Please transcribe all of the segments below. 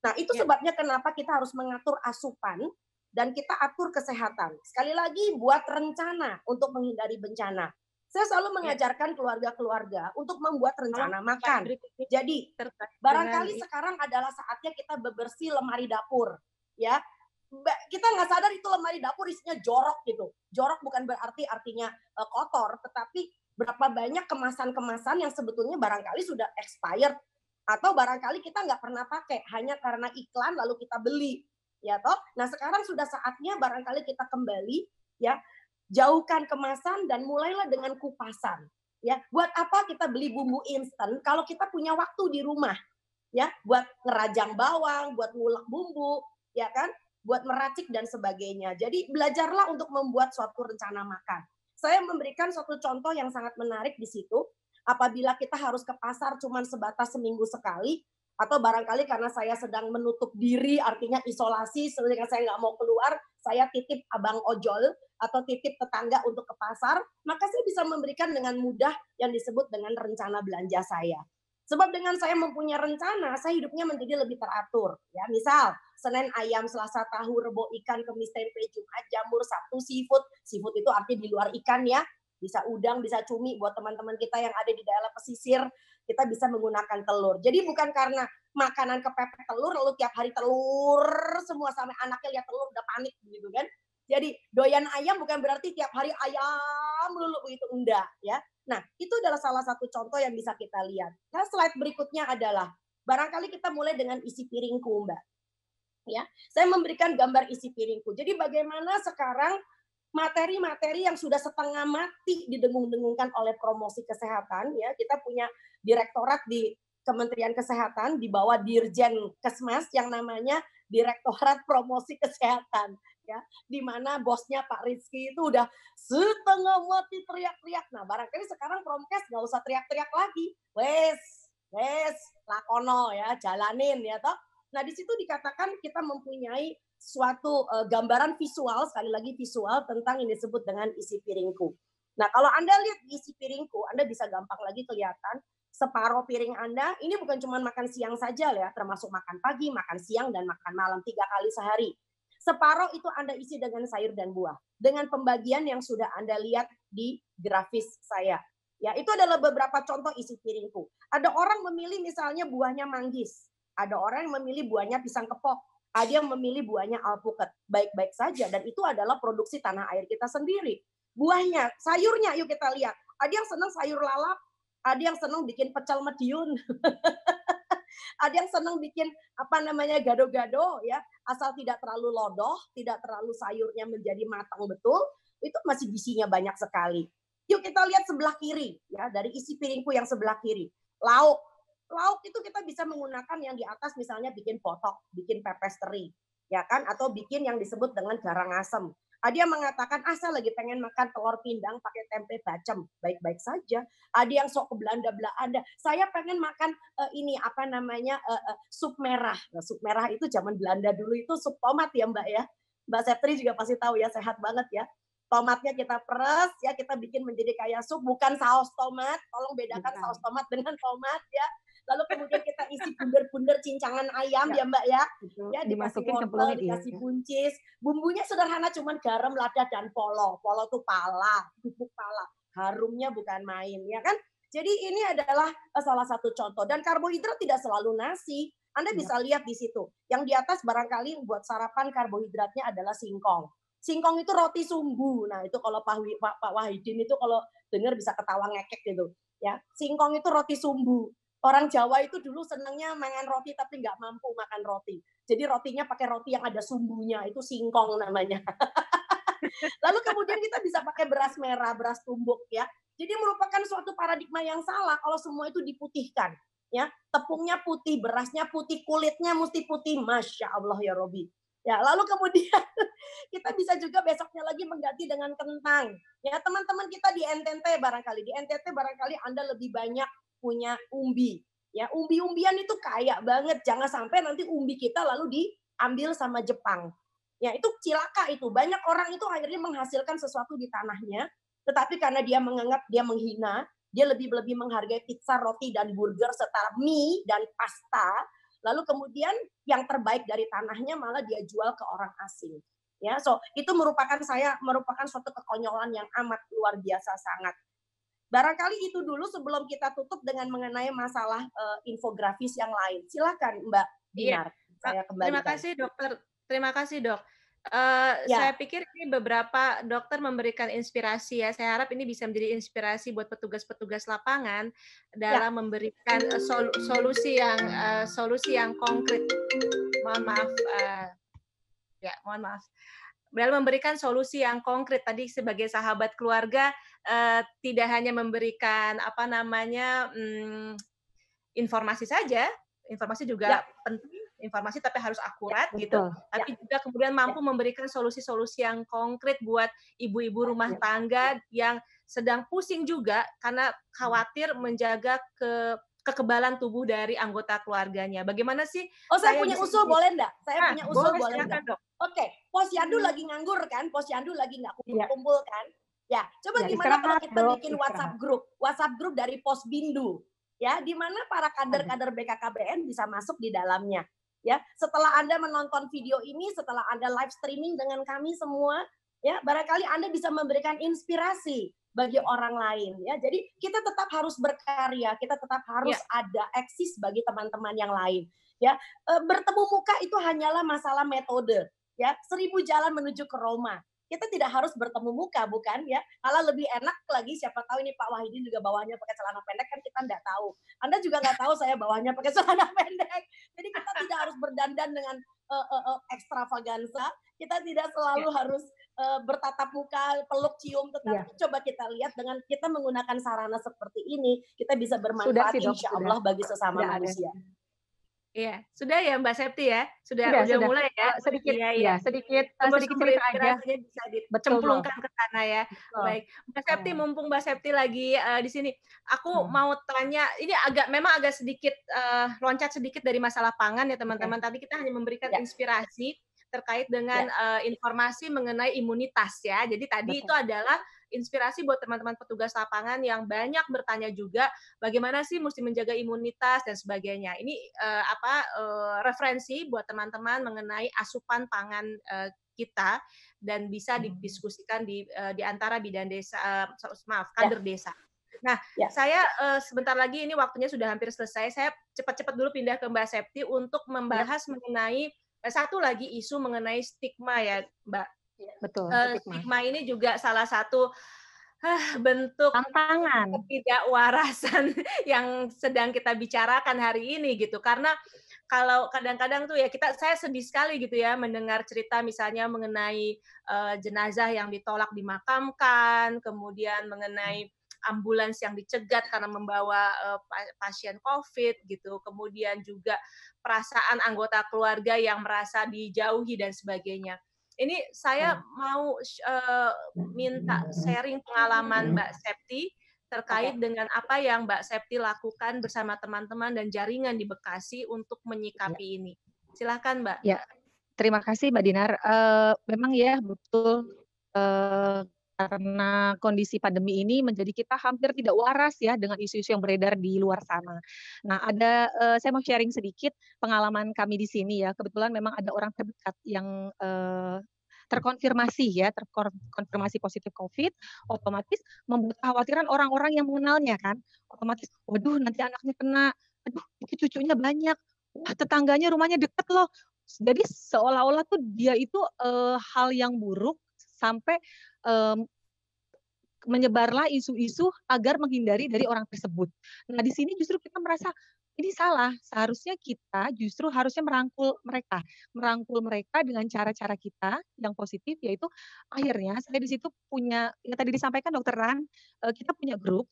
Nah, itu sebabnya kenapa kita harus mengatur asupan dan kita atur kesehatan. Sekali lagi, buat rencana untuk menghindari bencana. Saya selalu mengajarkan keluarga-keluarga untuk membuat rencana makan. Jadi, barangkali sekarang adalah saatnya kita bebersih lemari dapur. Ya, kita nggak sadar itu lemari dapur isinya jorok gitu. Jorok bukan berarti artinya kotor, tetapi berapa banyak kemasan-kemasan yang sebetulnya barangkali sudah expired atau barangkali kita nggak pernah pakai hanya karena iklan lalu kita beli, ya toh. Nah sekarang sudah saatnya barangkali kita kembali, ya, jauhkan kemasan dan mulailah dengan kupasan. Ya, buat apa kita beli bumbu instan kalau kita punya waktu di rumah, ya, buat ngerajang bawang, buat ngulek bumbu, ya kan, buat meracik dan sebagainya. Jadi belajarlah untuk membuat suatu rencana makan. Saya memberikan suatu contoh yang sangat menarik di situ. Apabila kita harus ke pasar cuma sebatas seminggu sekali, atau barangkali karena saya sedang menutup diri, artinya isolasi, sehingga saya nggak mau keluar, saya titip abang ojol atau titip tetangga untuk ke pasar, maka saya bisa memberikan dengan mudah yang disebut dengan rencana belanja saya. Sebab dengan saya mempunyai rencana, saya hidupnya menjadi lebih teratur. Ya, misal Senin ayam, Selasa tahu, Rebo ikan, Kamis tempe, Jumat jamur, Sabtu seafood. Seafood itu artinya di luar ikan ya. Bisa udang, bisa cumi buat teman-teman kita yang ada di daerah pesisir, kita bisa menggunakan telur. Jadi bukan karena makanan kepepet telur lalu tiap hari telur semua sampai anaknya lihat telur udah panik gitu kan. Jadi doyan ayam bukan berarti tiap hari ayam lulu begitu, enggak ya. Nah, itu adalah salah satu contoh yang bisa kita lihat. Nah, slide berikutnya adalah barangkali kita mulai dengan isi piringku, Mbak. Ya, saya memberikan gambar isi piringku. Jadi bagaimana sekarang materi-materi yang sudah setengah mati didengung-dengungkan oleh promosi kesehatan, ya, kita punya direktorat di Kementerian Kesehatan di bawah Dirjen Kesmas yang namanya Direktorat Promosi Kesehatan, ya, di mana bosnya Pak Rizky itu udah setengah mati teriak-teriak. Nah, barangkali sekarang Promkes nggak usah teriak-teriak lagi, wes, lakono ya, jalanin ya toh. Nah, di situ dikatakan kita mempunyai suatu gambaran visual, sekali lagi visual tentang yang disebut dengan isi piringku. Nah, kalau Anda lihat di isi piringku, Anda bisa gampang lagi kelihatan separuh piring Anda, ini bukan cuma makan siang saja ya, termasuk makan pagi, makan siang, dan makan malam 3 kali sehari. Separuh itu Anda isi dengan sayur dan buah. Dengan pembagian yang sudah Anda lihat di grafis saya. Ya, itu adalah beberapa contoh isi piringku. Ada orang memilih misalnya buahnya manggis. Ada orang yang memilih buahnya pisang kepok. Ada yang memilih buahnya alpukat. Baik-baik saja. Dan itu adalah produksi tanah air kita sendiri. Buahnya, sayurnya yuk kita lihat. Ada yang senang sayur lalap. Ada yang senang bikin pecel mediun. Ada yang senang bikin gado-gado ya. Asal tidak terlalu lodoh, tidak terlalu sayurnya menjadi matang betul. Itu masih gizinya banyak sekali. Yuk kita lihat sebelah kiri. Ya, dari isi piringku yang sebelah kiri. Lauk. Lauk itu kita bisa menggunakan yang di atas misalnya bikin potok, bikin pepes teri, ya kan? Atau bikin yang disebut dengan garang asem. Ada yang mengatakan, saya lagi pengen makan telur pindang pakai tempe bacem. Baik-baik saja. Ada yang sok ke Belanda-Belanda. Saya pengen makan sup merah. Nah, sup merah itu zaman Belanda dulu itu sup tomat ya Mbak ya. Mbak Septri juga pasti tahu ya, sehat banget ya. Tomatnya kita peres, ya kita bikin menjadi kayak sup, bukan saus tomat. Tolong bedakan saus tomat dengan tomat ya. Lalu kemudian kita isi bunder-bunder cincangan ayam ya Mbak ya. Ya dikasih wortel, dikasih buncis. Bumbunya sederhana, cuman garam, lada, dan polo. Polo tuh pala, bubuk pala. Harumnya bukan main ya kan. Jadi ini adalah salah satu contoh. Dan karbohidrat tidak selalu nasi. Anda bisa lihat di situ. Yang di atas barangkali buat sarapan karbohidratnya adalah singkong. Singkong itu roti sumbu. Nah itu kalau Pak Wahidin itu kalau dengar bisa ketawa ngekek gitu. Ya, singkong itu roti sumbu. Orang Jawa itu dulu senangnya makan roti tapi nggak mampu makan roti. Jadi rotinya pakai roti yang ada sumbunya, itu singkong namanya. Lalu kemudian kita bisa pakai beras merah, beras tumbuk ya. Jadi merupakan suatu paradigma yang salah kalau semua itu diputihkan. Ya, tepungnya putih, berasnya putih, kulitnya mesti putih. Masya Allah ya Robi. Ya, lalu kemudian kita bisa juga besoknya lagi mengganti dengan kentang. Ya, teman-teman kita di NTT barangkali Anda lebih banyak punya umbi. Ya, umbi-umbian itu kaya banget. Jangan sampai nanti umbi kita lalu diambil sama Jepang. Ya, itu cilaka itu. Banyak orang itu akhirnya menghasilkan sesuatu di tanahnya, tetapi karena dia menganggap dia menghina, dia lebih menghargai pizza, roti, dan burger setara mie dan pasta, lalu kemudian yang terbaik dari tanahnya malah dia jual ke orang asing. Ya, so itu merupakan suatu kekonyolan yang amat luar biasa sangat. Barangkali itu dulu sebelum kita tutup dengan mengenai masalah infografis yang lain. Silakan Mbak Iya, Dinar, saya terima kembalikan. kasih dokter, terima kasih Dok. Saya Ya, pikir ini beberapa dokter memberikan inspirasi ya, saya harap ini bisa menjadi inspirasi buat petugas-petugas lapangan ya, dalam memberikan, solusi yang konkret. Mohon maaf, ya mohon maaf. Dalam memberikan solusi yang konkret tadi sebagai sahabat keluarga, tidak hanya memberikan apa namanya, informasi saja, informasi juga ya, penting, informasi tapi harus ya, akurat gitu, Betul. ya, tapi juga kemudian ya, mampu memberikan solusi-solusi yang konkret buat ibu-ibu rumah Ya. tangga yang sedang pusing juga karena khawatir menjaga kekebalan tubuh dari anggota keluarganya. Bagaimana sih Oh, saya saya punya bisa usul, boleh enggak? Saya nah, punya usul, boleh boleh enggak? silakan Dok. Oke, Posyandu lagi nganggur kan? Posyandu lagi nggak Iya, kumpul-kumpul kan? Ya, coba ya gimana kalau istirahat kita dok, bikin istirahat. WhatsApp grup dari Posbindu, ya, di mana para Ada. kader-kader BKKBN bisa masuk di dalamnya. Ya, setelah Anda menonton video ini, setelah Anda live streaming dengan kami semua, ya, barangkali Anda bisa memberikan inspirasi bagi orang lain, ya. Jadi kita tetap harus berkarya, kita tetap harus Ya, ada eksis bagi teman-teman yang lain, ya. Bertemu muka itu hanyalah masalah metode, ya. 1.000 jalan menuju ke Roma. Kita tidak harus bertemu muka, bukan ya? Malah lebih enak lagi, siapa tahu ini Pak Wahidin juga bawahnya pakai celana pendek, kan kita nggak tahu. Anda juga nggak tahu saya bawahnya pakai celana pendek. Jadi kita tidak harus berdandan dengan ekstravaganza. Kita tidak ya, selalu harus bertatap muka, peluk, cium, Iya, tetapi coba kita lihat dengan kita menggunakan sarana seperti ini, kita bisa sudah bermanfaat sih dok, insya Allah bagi sesama sudah ada. manusia. iya. Sudah ya Mbak Septi ya? Sudah, Udah sudah. mulai ya? Sedikit, Iya, iya. ya sedikit Sumber-sumber cerita aja. inspirasinya bisa Betul, dicemplungkan ke sana ya. betul, Baik, Mbak Septi, betul. mumpung Mbak Septi lagi di sini, aku Hmm, mau tanya, ini memang agak sedikit loncat sedikit dari masalah pangan ya Oke, teman-teman. Tadi kita hanya memberikan Ya, inspirasi terkait dengan ya, informasi mengenai imunitas ya. Jadi tadi itu betul. adalah inspirasi buat teman-teman petugas lapangan yang banyak bertanya juga bagaimana sih mesti menjaga imunitas dan sebagainya. Ini referensi buat teman-teman mengenai asupan pangan kita dan bisa didiskusikan di antara bidan desa, maaf, ya, kader desa. Nah, ya, saya sebentar lagi ini waktunya sudah hampir selesai. Saya cepat-cepat dulu pindah ke Mbak Septi untuk ya, membahas mengenai satu lagi isu mengenai stigma ya, Mbak. Betul, stigma. Stigma ini juga salah satu bentuk Tantangan. ketidakwarasan yang sedang kita bicarakan hari ini gitu. Karena kalau kadang-kadang tuh ya saya sedih sekali gitu ya mendengar cerita misalnya mengenai jenazah yang ditolak dimakamkan, kemudian mengenai ambulans yang dicegat karena membawa pasien COVID gitu, kemudian juga perasaan anggota keluarga yang merasa dijauhi dan sebagainya. Ini saya mau minta sharing pengalaman Mbak Septi oke. terkait dengan apa yang Mbak Septi lakukan bersama teman-teman dan jaringan di Bekasi untuk Ya, menyikapi ini. Silakan Mbak. ya. Terima kasih Mbak Dinar. Memang ya betul, karena kondisi pandemi ini menjadi kita hampir tidak waras ya dengan isu-isu yang beredar di luar sana. Nah saya mau sharing sedikit pengalaman kami di sini ya. Kebetulan memang ada orang terdekat yang, terkonfirmasi ya, terkonfirmasi positif COVID, otomatis membuat kekhawatiran orang-orang yang mengenalnya kan. Otomatis, "Waduh nanti anaknya kena, aduh itu cucunya banyak, wah tetangganya rumahnya deket loh." Jadi seolah-olah tuh dia itu, hal yang buruk sampai, mmm, menyebarlah isu-isu agar menghindari dari orang tersebut. Nah, di sini justru kita merasa ini salah, seharusnya kita justru harusnya merangkul mereka dengan cara-cara kita yang positif, yaitu akhirnya saya di situ punya yang tadi disampaikan Dokter Ran, kita punya grup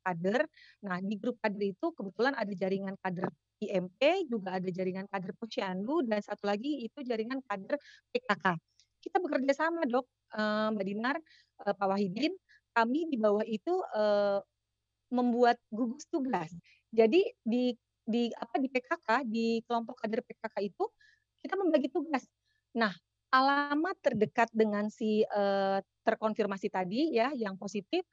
kader. Nah, di grup kader itu kebetulan ada jaringan kader IMP, juga ada jaringan kader Posyandu, dan satu lagi itu jaringan kader PKK. Kita bekerja sama Dok, Mbak Dinar, Pak Wahidin, kami di bawah itu, membuat gugus tugas. Jadi di PKK, di kelompok kader PKK itu, kita membagi tugas. Nah, alamat terdekat dengan si, terkonfirmasi tadi ya, yang positif,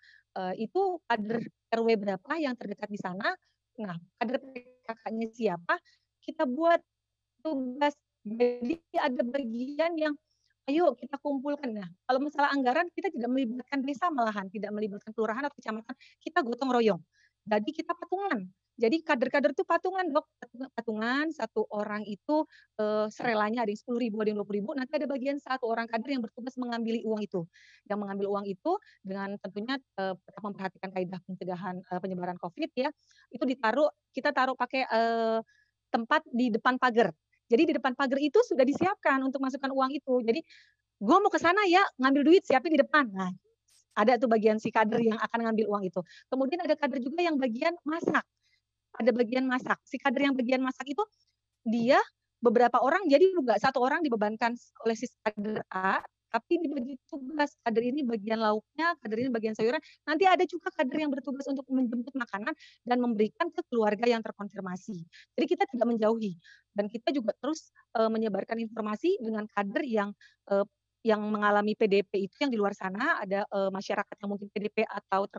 itu kader RW berapa yang terdekat di sana. Nah, kader PKK-nya siapa, kita buat tugas. Jadi ada bagian yang ayo kita kumpulkan. Nah, kalau masalah anggaran kita tidak melibatkan desa malahan, tidak melibatkan kelurahan atau kecamatan, kita gotong royong. Jadi kita patungan. Jadi kader-kader itu patungan, Dok. Patungan satu orang itu serelanya ada yang 10.000, ada yang 20.000. Nanti ada bagian satu orang kader yang bertugas mengambil uang itu. Yang mengambil uang itu dengan tentunya tetap memperhatikan kaidah pencegahan penyebaran COVID ya. Itu kita taruh pakai tempat di depan pagar. Jadi di depan pagar itu sudah disiapkan untuk masukkan uang itu. Jadi gue mau ke sana ya, ngambil duit, siapin di depan. Nah, ada tuh bagian si kader yang akan ngambil uang itu. Kemudian ada kader juga yang bagian masak. Ada bagian masak. Si kader yang bagian masak itu dia beberapa orang, jadi juga satu orang dibebankan oleh si kader A, tapi dibagi tugas. Kader ini bagian lauknya, kader ini bagian sayuran. Nanti ada juga kader yang bertugas untuk menjemput makanan dan memberikan ke keluarga yang terkonfirmasi. Jadi kita tidak menjauhi dan kita juga terus menyebarkan informasi dengan kader yang mengalami PDP itu yang di luar sana ada masyarakat yang mungkin PDP atau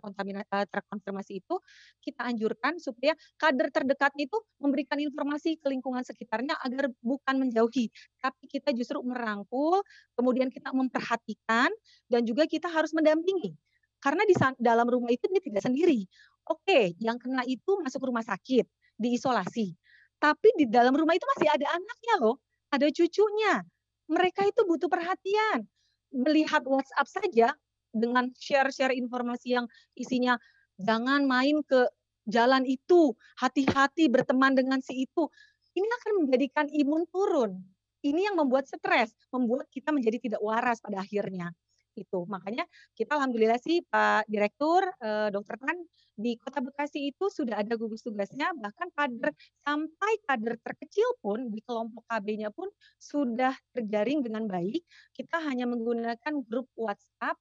terkonfirmasi itu kita anjurkan supaya kader terdekatnya itu memberikan informasi ke lingkungan sekitarnya agar bukan menjauhi, tapi kita justru merangkul, kemudian kita memperhatikan dan juga kita harus mendampingi. Karena di dalam rumah itu dia tidak sendiri. Oke, yang kena itu masuk rumah sakit, diisolasi. Tapi di dalam rumah itu masih ada anaknya loh, ada cucunya. Mereka itu butuh perhatian. Melihat WhatsApp saja dengan share-share informasi yang isinya jangan main ke jalan itu, hati-hati berteman dengan si itu. Ini akan menjadikan imun turun. Ini yang membuat stres, membuat kita menjadi tidak waras pada akhirnya. Itu makanya kita alhamdulillah sih Pak Direktur, Dokter Tan di Kota Bekasi itu sudah ada gugus tugasnya, bahkan kader sampai kader terkecil pun di kelompok KB-nya pun sudah terjaring dengan baik. Kita hanya menggunakan grup WhatsApp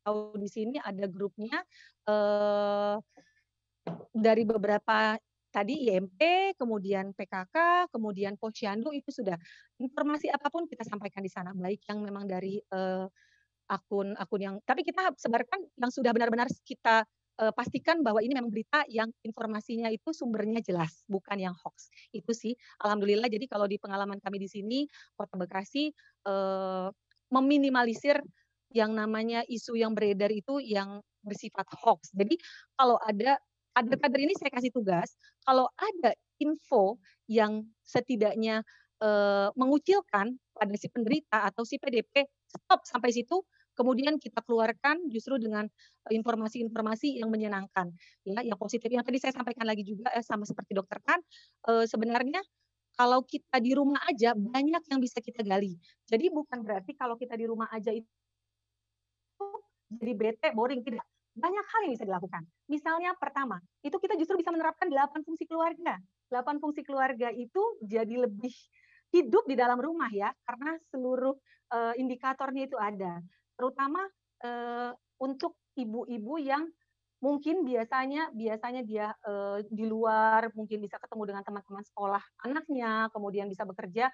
atau di sini ada grupnya dari beberapa tadi IMP, kemudian PKK, kemudian Posyandu itu sudah informasi apapun kita sampaikan di sana, baik yang memang dari akun-akun yang tapi kita sebarkan yang sudah benar-benar kita pastikan bahwa ini memang berita yang informasinya itu sumbernya jelas, bukan yang hoax. Itu sih alhamdulillah. Jadi kalau di pengalaman kami di sini Kota Bekasi meminimalisir yang namanya isu yang beredar itu yang bersifat hoax. Jadi kalau ada kader-kader ini saya kasih tugas, kalau ada info yang setidaknya mengucilkan pada si penderita atau si PDP, stop sampai situ, kemudian kita keluarkan justru dengan informasi-informasi yang menyenangkan, ya, yang positif. Yang tadi saya sampaikan lagi juga sama seperti dokter kan, sebenarnya kalau kita di rumah aja banyak yang bisa kita gali. Jadi bukan berarti kalau kita di rumah aja itu jadi bete, boring, tidak. Banyak hal yang bisa dilakukan. Misalnya pertama, itu kita justru bisa menerapkan 8 fungsi keluarga. 8 fungsi keluarga itu jadi lebih hidup di dalam rumah ya, karena seluruh indikatornya itu ada. Terutama untuk ibu-ibu yang mungkin biasanya dia di luar, mungkin bisa ketemu dengan teman-teman sekolah anaknya, kemudian bisa bekerja,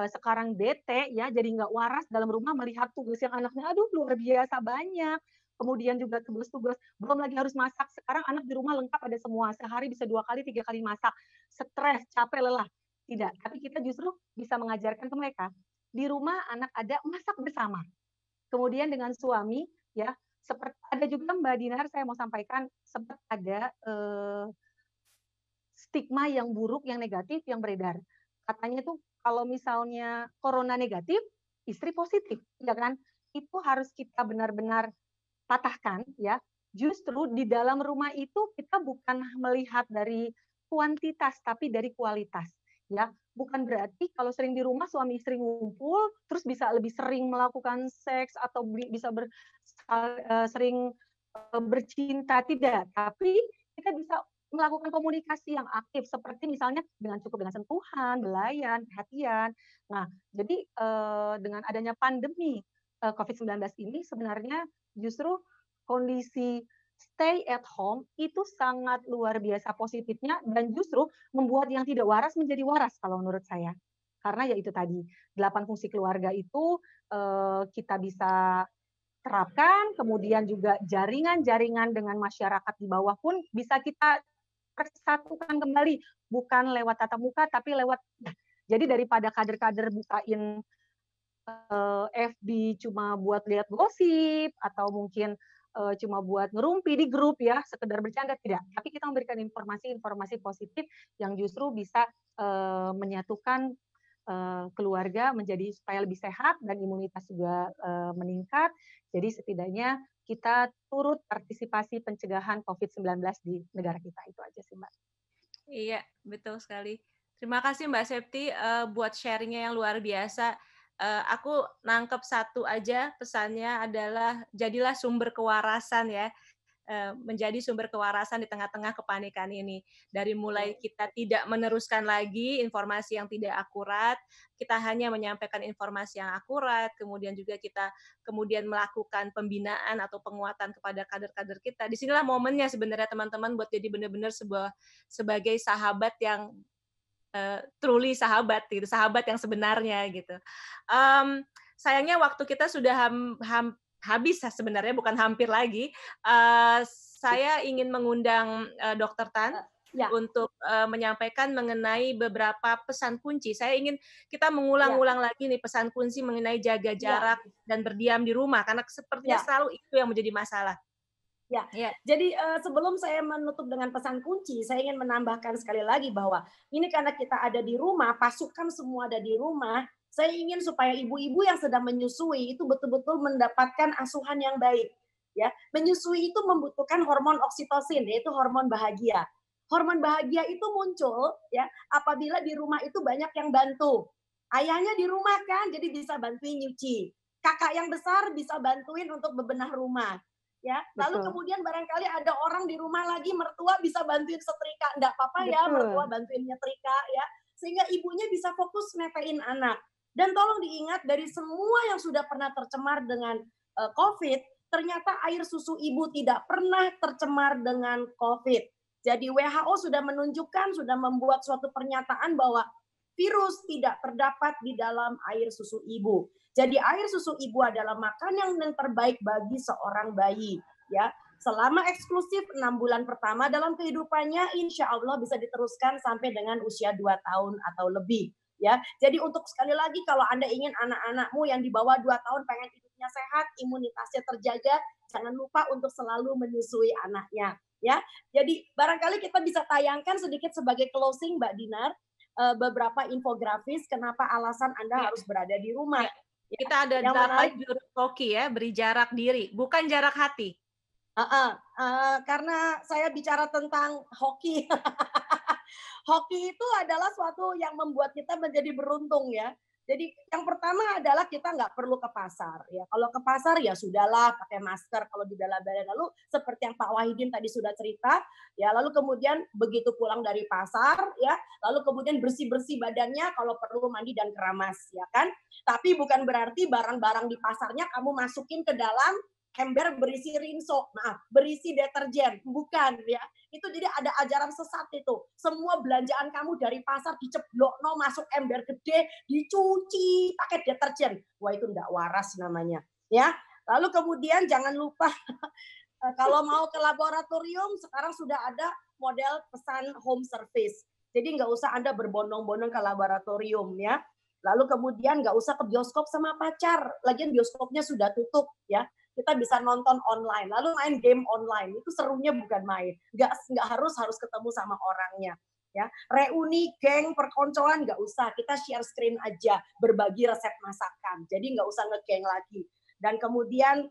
sekarang bete ya, jadi nggak waras dalam rumah melihat tugas yang anaknya, aduh luar biasa banyak. Kemudian juga tugas-tugas, belum lagi harus masak. Sekarang anak di rumah lengkap ada semua, sehari bisa 2 kali, 3 kali masak. Stres, capek, lelah. Tidak, tapi kita justru bisa mengajarkan ke mereka, di rumah anak ada masak bersama. Kemudian dengan suami, ya, seperti ada juga Mbak Dinar, saya mau sampaikan, sempat ada stigma yang buruk, yang negatif, yang beredar. Katanya tuh kalau misalnya corona negatif, istri positif, ya kan? Itu harus kita benar-benar patahkan, ya. Justru di dalam rumah itu kita bukan melihat dari kuantitas, tapi dari kualitas, ya. Bukan berarti kalau sering di rumah suami istri ngumpul, terus bisa lebih sering melakukan seks atau bisa sering bercinta, tidak. Tapi kita bisa melakukan komunikasi yang aktif seperti misalnya dengan sentuhan, belayan, perhatian. Nah, jadi dengan adanya pandemi COVID-19 ini sebenarnya justru kondisi stay at home itu sangat luar biasa positifnya dan justru membuat yang tidak waras menjadi waras kalau menurut saya. Karena ya itu tadi, 8 fungsi keluarga itu kita bisa terapkan, kemudian juga jaringan-jaringan dengan masyarakat di bawah pun bisa kita persatukan kembali, bukan lewat tatap muka tapi lewat. Jadi daripada kader-kader bukain FB cuma buat lihat gosip atau mungkin cuma buat ngerumpi di grup ya, sekedar bercanda, tidak. Tapi kita memberikan informasi-informasi positif yang justru bisa menyatukan keluarga menjadi supaya lebih sehat dan imunitas juga meningkat. Jadi setidaknya kita turut partisipasi pencegahan COVID-19 di negara kita. Itu aja sih, Mbak. Iya, betul sekali. Terima kasih Mbak Septi buat sharingnya yang luar biasa. Aku nangkep satu aja pesannya adalah jadilah sumber kewarasan ya. Menjadi sumber kewarasan di tengah-tengah kepanikan ini. Dari mulai kita tidak meneruskan lagi informasi yang tidak akurat, kita hanya menyampaikan informasi yang akurat, kemudian juga kita kemudian melakukan pembinaan atau penguatan kepada kader-kader kita. Disinilah momennya sebenarnya teman-teman buat jadi benar-benar sebagai sahabat yang truly sahabat gitu, sahabat yang sebenarnya gitu. Sayangnya waktu kita sudah habis sebenarnya, bukan hampir lagi. Saya ingin mengundang Dr. Tan Ya, untuk menyampaikan mengenai beberapa pesan kunci. Saya ingin kita mengulang-ulang lagi nih pesan kunci mengenai jaga jarak dan berdiam di rumah, karena sepertinya selalu itu yang menjadi masalah. Ya, jadi sebelum saya menutup dengan pesan kunci, saya ingin menambahkan sekali lagi bahwa ini karena kita ada di rumah, pasukan semua ada di rumah, saya ingin supaya ibu-ibu yang sedang menyusui itu betul-betul mendapatkan asuhan yang baik. Ya, menyusui itu membutuhkan hormon oksitosin, yaitu hormon bahagia. Hormon bahagia itu muncul ya apabila di rumah itu banyak yang bantu. Ayahnya di rumah kan, jadi bisa bantuin nyuci. Kakak yang besar bisa bantuin untuk bebenah rumah. Ya, lalu kemudian barangkali ada orang di rumah lagi, mertua bisa bantuin setrika, enggak apa-apa ya, mertua bantuin nyetrika ya, sehingga ibunya bisa fokus netein anak. Dan tolong diingat dari semua yang sudah pernah tercemar dengan COVID, ternyata air susu ibu tidak pernah tercemar dengan COVID. Jadi WHO sudah menunjukkan, sudah membuat suatu pernyataan bahwa virus tidak terdapat di dalam air susu ibu. Jadi air susu ibu adalah makanan yang terbaik bagi seorang bayi. Ya, selama eksklusif 6 bulan pertama dalam kehidupannya, insya Allah bisa diteruskan sampai dengan usia 2 tahun atau lebih. Ya, jadi untuk sekali lagi kalau Anda ingin anak-anakmu yang di bawah 2 tahun pengen hidupnya sehat, imunitasnya terjaga, jangan lupa untuk selalu menyusui anaknya. Ya, jadi barangkali kita bisa tayangkan sedikit sebagai closing, Mbak Dinar, beberapa infografis kenapa alasan Anda harus berada di rumah. Kita ada 8 jurus hoki ya, beri jarak diri, bukan jarak hati. Karena saya bicara tentang hoki. Hoki itu adalah suatu yang membuat kita menjadi beruntung ya. Jadi yang pertama adalah kita nggak perlu ke pasar ya. Kalau ke pasar ya sudahlah pakai masker kalau di bela-bela. Lalu seperti yang Pak Wahidin tadi sudah cerita ya. Lalu kemudian begitu pulang dari pasar ya, lalu kemudian bersih-bersih badannya, kalau perlu mandi dan keramas ya kan. Tapi bukan berarti barang-barang di pasarnya kamu masukin ke dalam ember berisi rinso, berisi deterjen, bukan ya. Itu jadi ada ajaran sesat itu. Semua belanjaan kamu dari pasar diceblokno masuk ember gede, dicuci pakai deterjen. Wah, itu enggak waras namanya, ya. Lalu kemudian jangan lupa kalau mau ke laboratorium sekarang sudah ada model pesan home service. Jadi nggak usah Anda berbondong-bondong ke laboratorium ya. Lalu kemudian nggak usah ke bioskop sama pacar. Lagian bioskopnya sudah tutup ya. Kita bisa nonton online, lalu main game online. Itu serunya bukan main. Nggak harus ketemu sama orangnya. Ya, reuni, geng, perkoncoan nggak usah. Kita share screen aja, berbagi resep masakan. Jadi nggak usah ngegeng lagi. Dan kemudian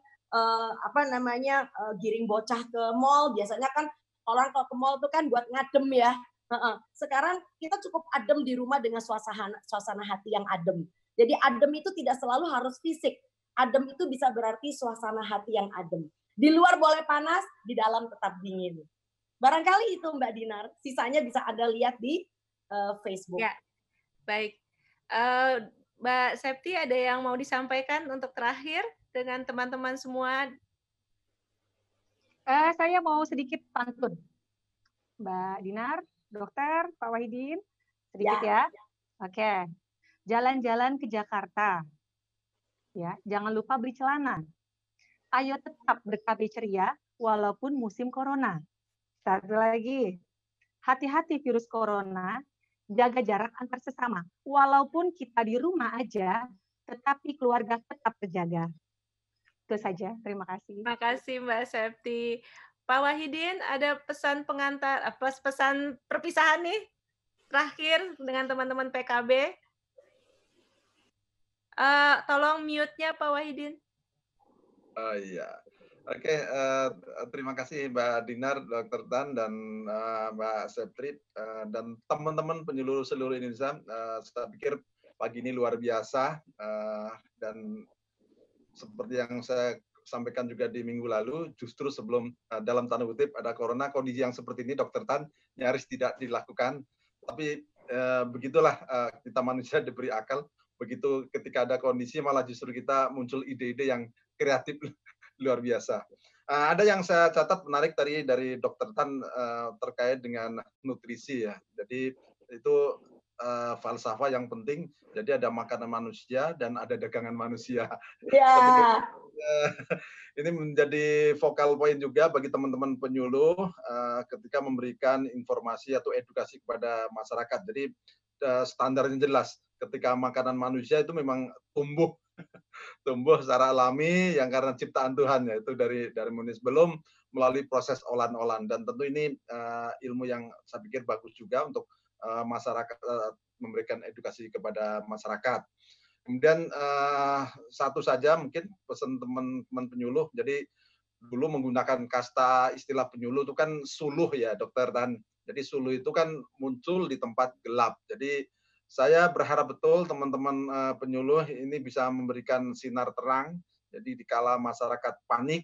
giring bocah ke mall. Biasanya kan orang kalau ke mall itu kan buat ngadem ya. Sekarang kita cukup adem di rumah dengan suasana hati yang adem. Jadi adem itu tidak selalu harus fisik. Adem itu bisa berarti suasana hati yang adem. Di luar boleh panas, di dalam tetap dingin. Barangkali itu Mbak Dinar, sisanya bisa Anda lihat di Facebook. Ya, baik. Mbak Septi ada yang mau disampaikan untuk terakhir dengan teman-teman semua? Saya mau sedikit pantun. Mbak Dinar, Dokter, Pak Wahidin, sedikit ya. Oke. Jalan-jalan ke Jakarta. Ya, jangan lupa beli celana. Ayo tetap berKB ceria walaupun musim corona. Satu lagi. hati-hati virus corona, jaga jarak antar sesama. Walaupun kita di rumah aja, tetapi keluarga tetap terjaga. Itu saja. Terima kasih. Terima kasih Mbak Septi. Pak Wahidin, ada pesan pengantar, pesan perpisahan nih terakhir dengan teman-teman PKB. Tolong mute-nya Pak Wahidin. Oh iya. Oke, terima kasih Mbak Dinar, Dr. Tan, dan Mbak Septri, dan teman-teman penyuluh seluruh Indonesia. Saya pikir pagi ini luar biasa, dan seperti yang saya sampaikan juga di minggu lalu, justru sebelum dalam tanda kutip ada corona, kondisi yang seperti ini Dr. Tan nyaris tidak dilakukan. Tapi begitulah kita manusia diberi akal. Begitu ketika ada kondisi malah justru kita muncul ide-ide yang kreatif luar biasa. Ada yang saya catat menarik tadi dari Dr. Tan terkait dengan nutrisi ya. Jadi itu falsafah yang penting. Jadi ada makanan manusia dan ada dagangan manusia. Ya. Ini menjadi vokal point juga bagi teman-teman penyuluh ketika memberikan informasi atau edukasi kepada masyarakat. Jadi standarnya jelas. Ketika makanan manusia itu memang tumbuh secara alami yang karena ciptaan Tuhan, yaitu dari munis, belum melalui proses olahan-olahan. Dan tentu ini ilmu yang saya pikir bagus juga untuk masyarakat, memberikan edukasi kepada masyarakat. Kemudian satu saja mungkin pesan teman-teman penyuluh. Jadi dulu menggunakan kasta istilah penyuluh itu kan suluh ya Dokter Tan. Jadi suluh itu kan muncul di tempat gelap. Jadi saya berharap betul teman-teman penyuluh ini bisa memberikan sinar terang. Jadi dikala masyarakat panik,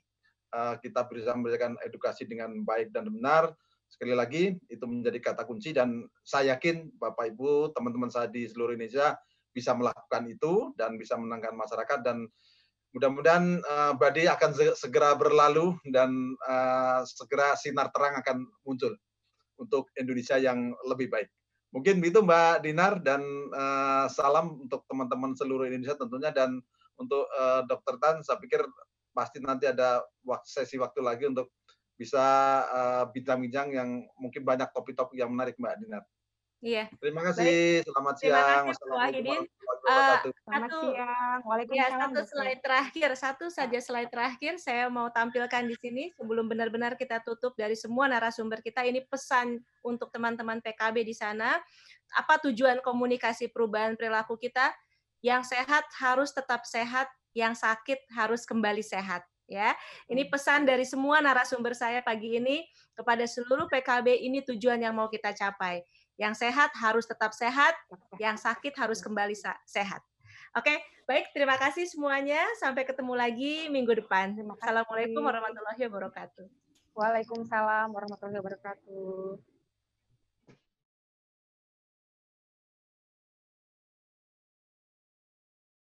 kita bisa memberikan edukasi dengan baik dan benar. Sekali lagi, itu menjadi kata kunci dan saya yakin Bapak Ibu, teman-teman saya di seluruh Indonesia bisa melakukan itu dan bisa menenangkan masyarakat, dan mudah-mudahan badai akan segera berlalu dan segera sinar terang akan muncul untuk Indonesia yang lebih baik. Mungkin begitu Mbak Dinar, dan salam untuk teman-teman seluruh Indonesia tentunya, dan untuk Dr. Tan saya pikir pasti nanti ada sesi waktu lagi untuk bisa bincang-bincang yang mungkin banyak topik-topik yang menarik Mbak Dinar. Iya. Terima kasih. Selamat siang. Wassalamualaikum warahmatullahi wabarakatuh. Selamat siang. Waalaikumsalam. Satu saja slide terakhir saya mau tampilkan di sini sebelum benar-benar kita tutup dari semua narasumber kita. Ini pesan untuk teman-teman PKB di sana. Apa tujuan komunikasi perubahan perilaku kita? Yang sehat harus tetap sehat, yang sakit harus kembali sehat. Ya, ini pesan dari semua narasumber saya pagi ini kepada seluruh PKB. Ini tujuan yang mau kita capai. Yang sehat harus tetap sehat, yang sakit harus kembali sehat. Oke, baik, terima kasih semuanya. Sampai ketemu lagi minggu depan. Assalamualaikum warahmatullahi wabarakatuh. Waalaikumsalam warahmatullahi wabarakatuh.